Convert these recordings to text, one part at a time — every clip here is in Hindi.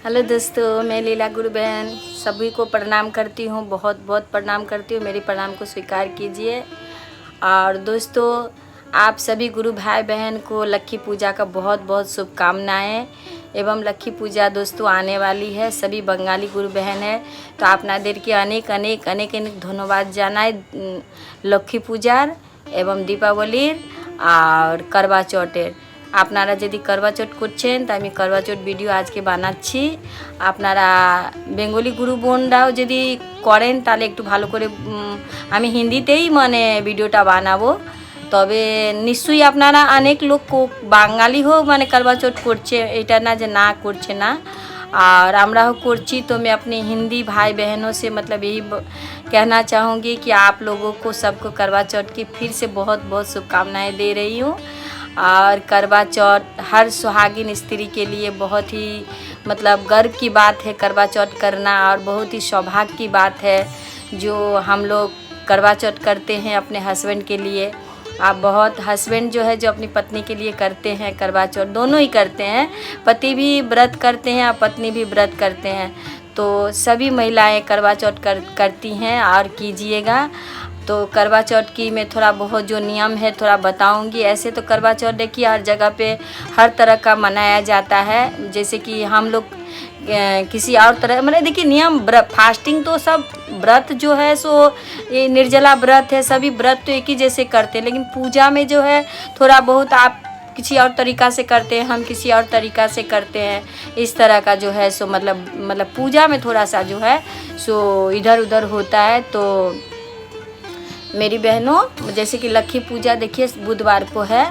हेलो दोस्तों, मैं लीला गुरु बहन सभी को प्रणाम करती हूँ, बहुत बहुत प्रणाम करती हूँ। मेरी प्रणाम को स्वीकार कीजिए। और दोस्तों, आप सभी गुरु भाई बहन को लक्खी पूजा का बहुत बहुत शुभकामनाएं। एवं लक्खी पूजा दोस्तों आने वाली है। सभी बंगाली गुरु बहन है तो आपनादेर के अनेक अनेक अनेक अनेक धन्यवाद जानाई लक्खी पूजार एवं दीपावलीर और करवा चौथेर। আপনারা যদি করবা চৌথ করছেন তো আমি করবা চৌথ ভিডিও আজকে বানাচ্ছি। আপনারা বেঙ্গলি গুরু বোনরাও যদি করেন তাহলে একটু ভালো করে আমি হিন্দিতেই মানে ভিডিওটা বানাবো। তবে নিশ্চয়ই আপনারা অনেক লোক বাঙালি হোক মানে করবা চৌথ করছে, এটা না যে না করছে না। और আমরাও করছি। तो मैं अपने हिंदी भाई बहनों से मतलब यही कहना चाहूँगी कि आप लोगों को सबको करवा चौथ की फिर से बहुत बहुत शुभकामनाएँ दे रही हूँ। और करवा चौथ हर सुहागिन स्त्री के लिए बहुत ही मतलब गर्व की बात है करवा चौथ करना, और बहुत ही सौभाग्य की बात है जो हम लोग करवा चौथ करते हैं अपने हस्बैंड के लिए। आप बहुत हस्बैंड जो है जो अपनी पत्नी के लिए करते हैं करवा चौथ, दोनों ही करते हैं, पति भी व्रत करते हैं और पत्नी भी व्रत करते हैं। तो सभी महिलाएं करवा चौथ करती हैं और कीजिएगा। तो करवा चौथ की मैं थोड़ा बहुत जो नियम है थोड़ा बताऊंगी। ऐसे तो करवा चौथ देखिए हर जगह पे हर तरह का मनाया जाता है। जैसे कि हम लोग किसी और तरह मतलब देखिए नियम फास्टिंग तो सब व्रत जो है सो ये निर्जला व्रत है, सभी व्रत तो एक ही जैसे करते हैं। लेकिन पूजा में जो है थोड़ा बहुत आप किसी और तरीक़ा से करते हैं, हम किसी और तरीक़ा से करते हैं। इस तरह का जो है सो मतलब पूजा में थोड़ा सा जो है सो इधर उधर होता है। तो मेरी बहनों जैसे कि लक्खी पूजा देखिए बुधवार को है,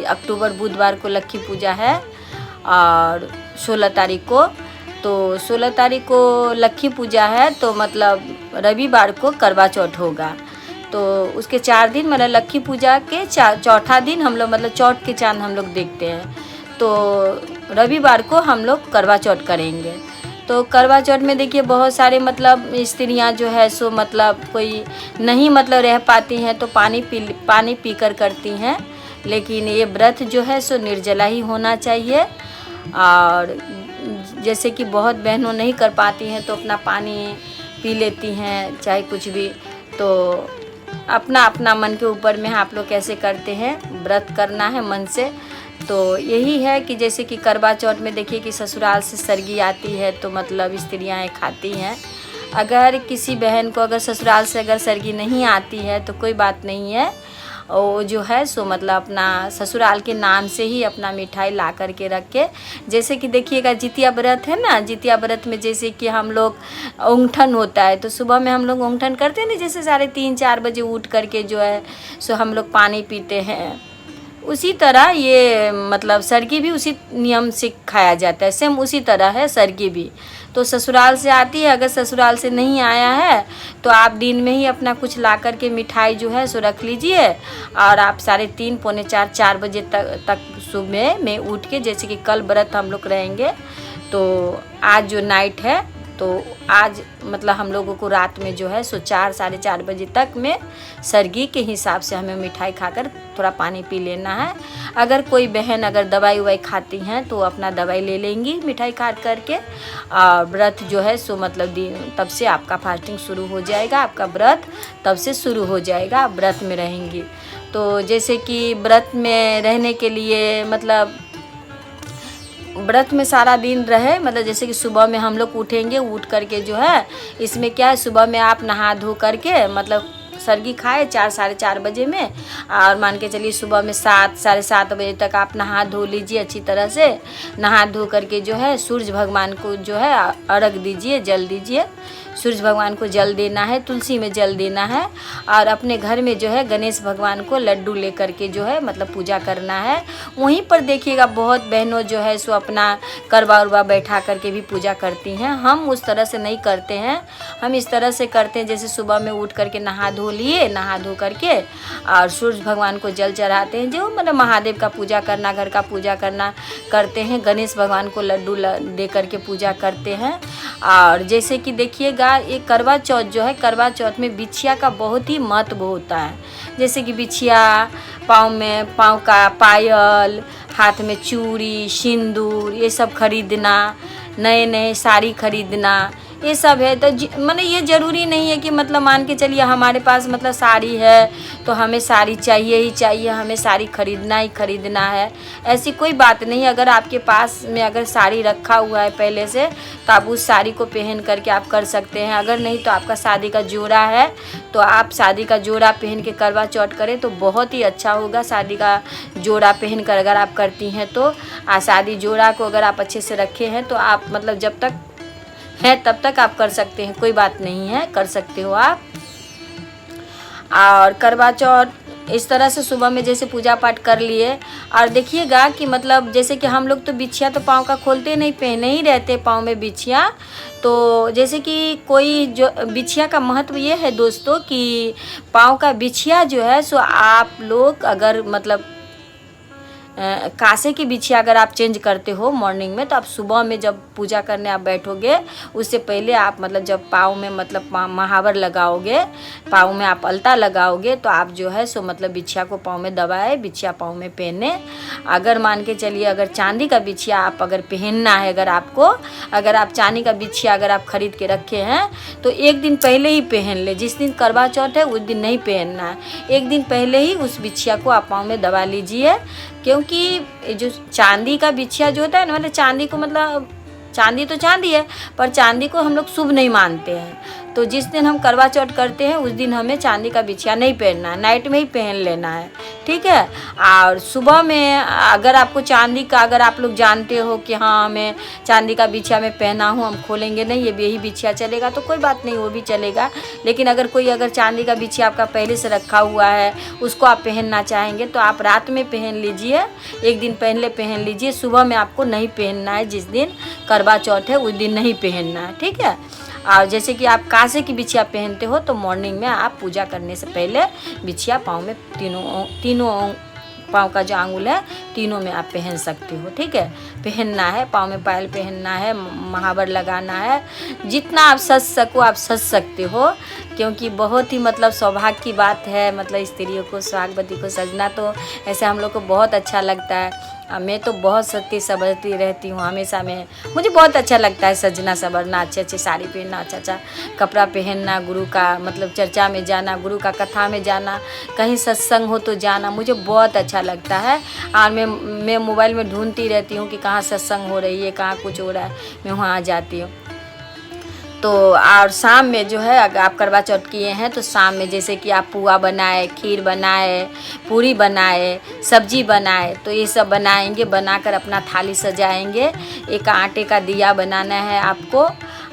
अक्टूबर बुधवार को लक्खी पूजा है और 16 तारीख को। तो 16 तारीख को लक्खी पूजा है तो मतलब रविवार को करवा चौथ होगा। तो उसके 4 दिन मतलब लक्खी पूजा के चौथा दिन हम लोग मतलब चौथ के चांद हम लोग देखते हैं। तो रविवार को हम लोग करवा चौथ करेंगे। तो करवा चौथ में देखिए बहुत सारे मतलब स्त्रियां जो है सो मतलब कोई नहीं मतलब रह पाती हैं तो पानी पीकर करती हैं। लेकिन ये व्रत जो है सो निर्जला ही होना चाहिए। और जैसे कि बहुत बहनों नहीं कर पाती हैं तो अपना पानी पी लेती हैं चाहे कुछ भी। तो अपना अपना मन के ऊपर में आप लोग कैसे करते हैं, व्रत करना है मन से। तो यही है कि जैसे कि करवा चौथ में देखिए कि ससुराल से सरगी आती है तो मतलब स्त्रियाँ खाती हैं। अगर किसी बहन को अगर ससुराल से अगर सरगी नहीं आती है तो कोई बात नहीं है, वो जो है सो मतलब अपना ससुराल के नाम से ही अपना मिठाई ला कर के रख के, जैसे कि देखिएगा जितिया व्रत है ना, जितिया व्रत में जैसे कि हम लोग औंठन होता है तो सुबह में हम लोग औंठन करते हैं ना, जैसे 3:30-4 बजे उठ करके जो है सो हम लोग पानी पीते हैं। उसी तरह ये मतलब सरगी भी उसी नियम से खाया जाता है, सेम उसी तरह है सरगी भी। तो ससुराल से आती है, अगर ससुराल से नहीं आया है तो आप दिन में ही अपना कुछ ला कर के मिठाई जो है सो रख लीजिए। और आप 3:30 पौने 4 बजे तक सुबह में उठ के, जैसे कि कल व्रत हम लोग रहेंगे तो आज जो नाइट है तो आज मतलब हम लोगों को रात में जो है सो 4-4:30 बजे तक में सरगी के हिसाब से हमें मिठाई खाकर थोड़ा पानी पी लेना है। अगर कोई बहन अगर दवाई ववाई खाती हैं तो अपना दवाई ले लेंगी मिठाई खा करके। और व्रत जो है सो मतलब तब से आपका फास्टिंग शुरू हो जाएगा, आपका व्रत तब से शुरू हो जाएगा, आप व्रत में रहेंगी। तो जैसे कि व्रत में रहने के लिए मतलब व्रत में सारा दिन रहे मतलब जैसे कि सुबह में हम लोग उठेंगे, उठ करके जो है इसमें क्या है सुबह में आप नहा धो करके मतलब सरगी खाए 4-4:30 बजे में, और मान के चलिए सुबह में 7-7:30 बजे तक आप नहा धो लीजिए अच्छी तरह से। नहा धो करके जो है सूर्य भगवान को जो है अर्घ दीजिए, जल दीजिए। सूर्य भगवान को जल देना है, तुलसी में जल देना है। और अपने घर में जो है गणेश भगवान को लड्डू लेकर के जो है मतलब पूजा करना है। वहीं पर देखिएगा बहुत बहनों जो है सो अपना करवा उरवा बैठा करके भी पूजा करती हैं। हम उस तरह से नहीं करते हैं, हम इस तरह से करते हैं जैसे सुबह में उठ करके नहा धो लिए, नहा धो करके और सूर्य भगवान को जल चढ़ाते हैं, जो मतलब महादेव का पूजा करना, घर का पूजा करना करते हैं। गणेश भगवान को लड्डू दे करके पूजा करते हैं। और जैसे कि देखिएगा ये करवा चौथ जो है, करवा चौथ में बिछिया का बहुत ही महत्व होता है। जैसे कि बिछिया पाँव का पायल, हाथ में चूड़ी, सिंदूर, ये सब खरीदना, नए नए साड़ी खरीदना, ये सब है। तो माने ये ज़रूरी नहीं है कि मतलब मान के चलिए हमारे पास मतलब साड़ी है तो हमें साड़ी चाहिए ही चाहिए, हमें साड़ी खरीदना ही खरीदना है, ऐसी कोई बात नहीं। अगर आपके पास में अगर साड़ी रखा हुआ है पहले से तो आप उस साड़ी को पहन करके आप कर सकते हैं। अगर नहीं तो आपका शादी का जोड़ा है तो आप शादी का जोड़ा पहन के करवा चौथ करें तो बहुत ही अच्छा होगा। शादी का जोड़ा पहन कर अगर आप करती हैं तो शादी जोड़ा को अगर आप अच्छे से रखे हैं तो आप मतलब जब तक है तब तक आप कर सकते हैं, कोई बात नहीं है, कर सकते हो आप। और करवा चौथ इस तरह से सुबह में जैसे पूजा पाठ कर लिए। और देखिएगा कि मतलब जैसे कि हम लोग तो बिछिया तो पाँव का खोलते नहीं, पहने ही रहते पाँव में बिछिया। तो जैसे कि कोई जो बिछिया का महत्व ये है दोस्तों कि पाँव का बिछिया जो है सो आप लोग अगर मतलब कासे की बिछिया अगर आप चेंज करते हो मॉर्निंग में तो आप सुबह में जब पूजा करने आप बैठोगे उससे पहले आप मतलब जब पाँव में मतलब महावर लगाओगे, पाँव में आप अलता लगाओगे तो आप जो है सो मतलब बिछिया को पाँव में दबाए, बिछिया पाँव में पहने। अगर मान के चलिए अगर चांदी का बिछिया आप अगर पहनना है, अगर आपको अगर आप चांदी का बिछिया अगर आप खरीद के रखे हैं तो एक दिन पहले ही पहन ले। जिस दिन करवा चौथ है उस दिन नहीं पहनना है, एक दिन पहले ही उस बिछिया को आप पाँव में दबा लीजिए। क्योंकि जो चांदी का बिछिया जो होता है ना, मतलब चांदी को मतलब चांदी तो चांदी है पर चांदी को हम लोग शुभ नहीं मानते हैं। तो जिस दिन हम करवा चौथ करते हैं उस दिन हमें चांदी का बिछिया नहीं पहनना है, नाइट में ही पहन लेना है, ठीक है। और सुबह में अगर आपको चांदी का अगर आप लोग जानते हो कि हाँ हमें चांदी का बिछिया में पहना हूँ, हम खोलेंगे नहीं, ये यही बिछिया चलेगा तो कोई बात नहीं, वो भी चलेगा। लेकिन अगर कोई अगर चांदी का बिछिया आपका पहले से रखा हुआ है उसको आप पहनना चाहेंगे तो आप रात में पहन लीजिए, एक दिन पहले पहन लीजिए। सुबह में आपको नहीं पहनना है, जिस दिन करवा चौथ है उस दिन नहीं पहनना है, ठीक है। और जैसे कि आप कासे की बिछिया पहनते हो तो मॉर्निंग में आप पूजा करने से पहले बिछिया पाँव में तीनों पाँव का जो आंगुल है तीनों में आप पहन सकते हो, ठीक है। पहनना है, पाँव में पायल पहनना है, महावर लगाना है, जितना आप सज सको आप सज सकते हो। क्योंकि बहुत ही मतलब सौभाग्य की बात है, मतलब स्त्रियों को सुहागवती को सजना तो ऐसे हम लोग को बहुत अच्छा लगता है। मैं तो बहुत सजती सवरती रहती हूँ हमेशा में, मुझे बहुत अच्छा लगता है सजना सवरना, अच्छे अच्छे साड़ी पहनना, अच्छा अच्छा कपड़ा पहनना, गुरु का मतलब चर्चा में जाना, गुरु का कथा में जाना, कहीं सत्संग हो तो जाना, मुझे बहुत अच्छा लगता है। और मैं मोबाइल में ढूंढती रहती हूँ कि कहाँ सत्संग हो रही है, कहाँ कुछ हो रहा है, मैं वहाँ जाती हूँ। तो और शाम में जो है अगर आप करवा चौथ किए हैं तो शाम में जैसे कि आप पुआ बनाए, खीर बनाए, पूरी बनाए, सब्जी बनाए, तो ये सब बनाएंगे, बनाकर अपना थाली सजाएंगे। एक आटे का दिया बनाना है आपको।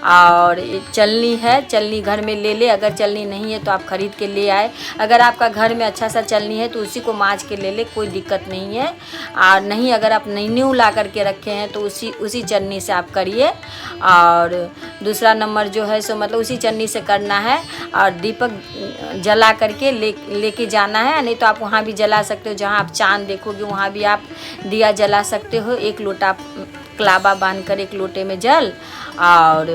और चलनी है, चलनी घर में ले ले, अगर चलनी नहीं है तो आप ख़रीद के ले आए। अगर आपका घर में अच्छा सा चलनी है तो उसी को माँज के ले ले, कोई दिक्कत नहीं है। और नहीं अगर आप न्यू ला करके रखे हैं तो उसी चलनी से आप करिए। और दूसरा नंबर जो है सो मतलब उसी चलनी से करना है। और दीपक जला करके लेके जाना है, नहीं तो आप वहाँ भी जला सकते हो, जहाँ आप चाँद देखोगे वहाँ भी आप दिया जला सकते हो। एक लोटा कलावा बांध कर एक लोटे में जल और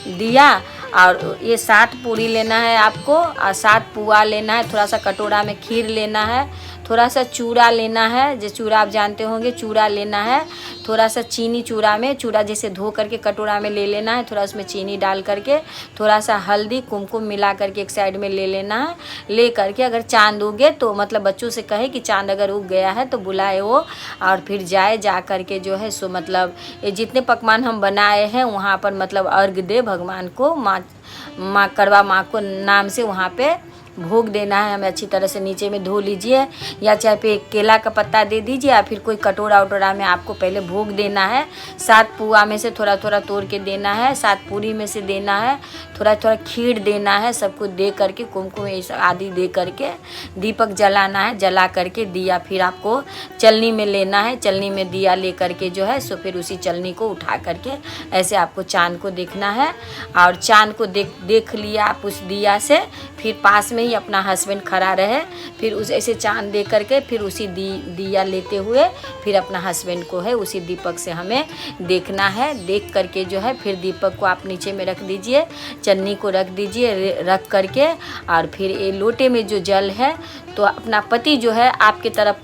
दिया, और ये 7 पूरी लेना है आपको, और 7 पुआ लेना है, थोड़ा सा कटोरा में खीर लेना है, थोड़ा सा चूड़ा लेना है, जो चूड़ा आप जानते होंगे, चूड़ा लेना है, थोड़ा सा चीनी चूड़ा में, चूड़ा जैसे धो करके कटोरा में ले लेना है, थोड़ा उसमें चीनी डाल करके, थोड़ा सा हल्दी कुमकुम मिला करके एक साइड में ले लेना है। ले करके अगर चांद उगे तो मतलब बच्चों से कहे कि चांद अगर उग गया है तो बुलाए वो, और फिर जा करके जो है सो मतलब ये जितने पकवान हम बनाए हैं वहाँ पर मतलब अर्घ दे भगवान को, माँ करवा माँ को नाम से वहाँ पे भोग देना है। हमें अच्छी तरह से नीचे में धो लीजिए, या चाहे पे केला का पत्ता दे दीजिए, या फिर कोई कटोरा वटोरा में आपको पहले भोग देना है। 7 पुआ में से थोड़ा थोड़ा तोड़ के देना है, 7 पूरी में से देना है, थोड़ा थोड़ा खीर देना है, सब कुछ दे करके कुमकुम आदि दे करके दीपक जलाना है। जला करके दिया फिर आपको चलनी में लेना है, चलनी में दिया ले करके जो है सो फिर उसी चलनी को उठा करके ऐसे आपको चाँद को देखना है। और चाँद को देख लिया आप उस दिया से, फिर पास में ही अपना हस्बैंड खड़ा रहे, फिर उस ऐसे चाँद दे करके फिर उसी दिया लेते हुए फिर अपना हस्बैंड को है उसी दीपक से हमें देखना है। देख करके जो है फिर दीपक को आप नीचे में रख दीजिए, चन्नी को रख दीजिए, रख करके और फिर ये लोटे में जो जल है तो अपना पति जो है आपके तरफ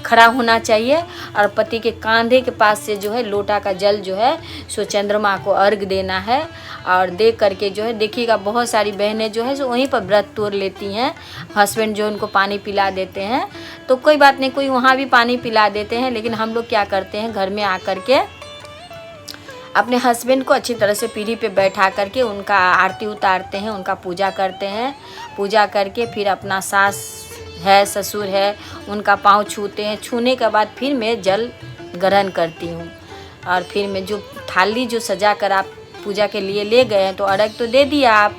खड़ा होना चाहिए और पति के कंधे के पास से जो है लोटा का जल जो है सो चंद्रमा को अर्घ देना है। और दे करके जो है देखिएगा बहुत सारी बहनें जो है सो वहीं पर व्रत तोड़ लेती हैं, हस्बैंड जो उनको पानी पिला देते हैं तो कोई बात नहीं, कोई वहाँ भी पानी पिला देते हैं, लेकिन हम लोग क्या करते हैं घर में आकर के अपने हस्बैंड को अच्छी तरह से पीढ़ी पे बैठा करके उनका आरती उतारते हैं, उनका पूजा करते हैं। पूजा करके फिर अपना सास है ससुर है उनका पाँव छूते हैं, छूने के बाद फिर मैं जल ग्रहण करती हूँ। और फिर मैं जो थाली जो सजा कर आप पूजा के लिए ले गए हैं तो अर्घ तो दे दिया आप,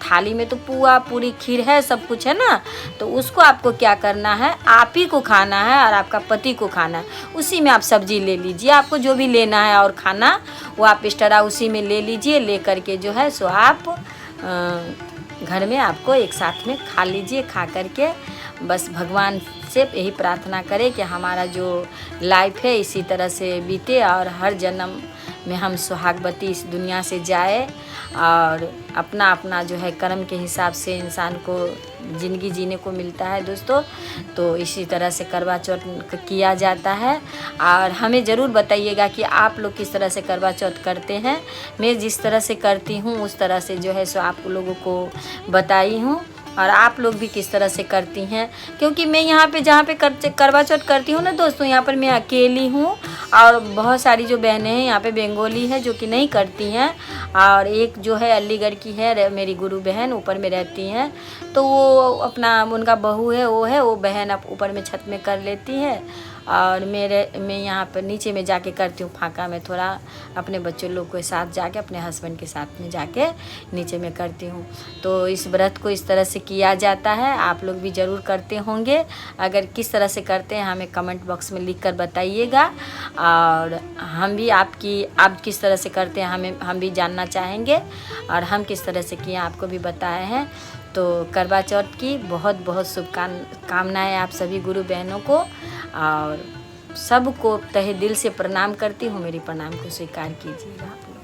थाली में तो पुआ पूरी खीर है सब कुछ है ना, तो उसको आपको क्या करना है, आप ही को खाना है और आपका पति को खाना है। उसी में आप सब्जी ले लीजिए, आपको जो भी लेना है और खाना वो आप एक्स्ट्रा उसी में ले लीजिए। ले करके जो है सो आप घर में आपको एक साथ में खा लीजिए। खा करके बस भगवान से यही प्रार्थना करें कि हमारा जो लाइफ है इसी तरह से बीते और हर जन्म में हम सुहागवती इस दुनिया से जाए और अपना अपना जो है कर्म के हिसाब से इंसान को ज़िंदगी जीने को मिलता है दोस्तों। तो इसी तरह से करवा चौथ किया जाता है और हमें ज़रूर बताइएगा कि आप लोग किस तरह से करवा चौथ करते हैं। मैं जिस तरह से करती हूँ उस तरह से जो है सो आप लोगों को बताई हूँ और आप लोग भी किस तरह से करती हैं, क्योंकि मैं यहाँ पे जहाँ पे करवा चौथ करती हूँ ना दोस्तों, यहाँ पर मैं अकेली हूँ और बहुत सारी जो बहनें हैं यहाँ पे बंगाली है जो कि नहीं करती हैं और एक जो है अलीगढ़ की है मेरी गुरु बहन ऊपर में रहती हैं, तो वो अपना उनका बहू है वो बहन अब ऊपर में छत में कर लेती है और मैं यहाँ पर नीचे में जाके करती हूँ फाँका में थोड़ा अपने बच्चों लोग के साथ जाके अपने हस्बैंड के साथ में जाके नीचे में करती हूँ। तो इस व्रत को इस तरह से किया जाता है, आप लोग भी ज़रूर करते होंगे। अगर किस तरह से करते हैं हमें कमेंट बॉक्स में लिख कर बताइएगा और हम भी आप किस तरह से करते हैं हम भी जानना चाहेंगे और हम किस तरह से किए आपको भी बताए हैं। तो करवा चौथ की बहुत बहुत शुभकामनाएं आप सभी गुरु बहनों को और सबको तहे दिल से प्रणाम करती हूँ। मेरी प्रणाम को स्वीकार कीजिएगा आप लोग।